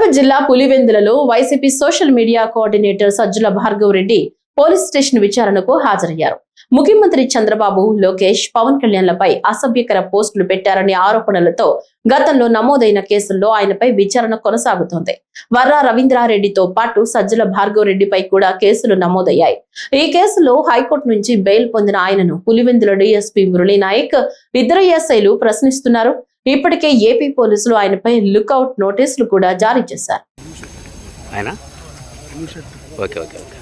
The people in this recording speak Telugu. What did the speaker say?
కరీంనగర్ జిల్లా పులివెందులలో YCP social media coordinator Sajjala Bhargav Reddy police station విచారణకు హాజరయ్యారు. ముఖ్యమంత్రి చంద్రబాబు, లోకేష్, పవన్ కళ్యాణ్లపై అసభ్యకర పోస్టులు పెట్టారనే ఆరోపణలతో గతంలో నమోదైన కేసుల్లో ఆయనపై విచారణ కొనసాగుతోంది. వర్రా రవీంద్రారెడ్డితో పాటు సజ్జల భార్గవ్ రెడ్డిపై కూడా కేసులు నమోదయ్యాయి. ఈ కేసులో హైకోర్టు నుంచి బెయిల్ పొందిన ఆయనను పులివెందుల డీఎస్పీ మురళీనాయక్, ఇద్దరు ఎస్ఐలు ప్రశ్నిస్తున్నారు. ఇప్పటికే ఏపీ పోలీసులు ఆయనపై లుకౌట్ నోటీసులు కూడా జారీ చేశారు. Okay okay okay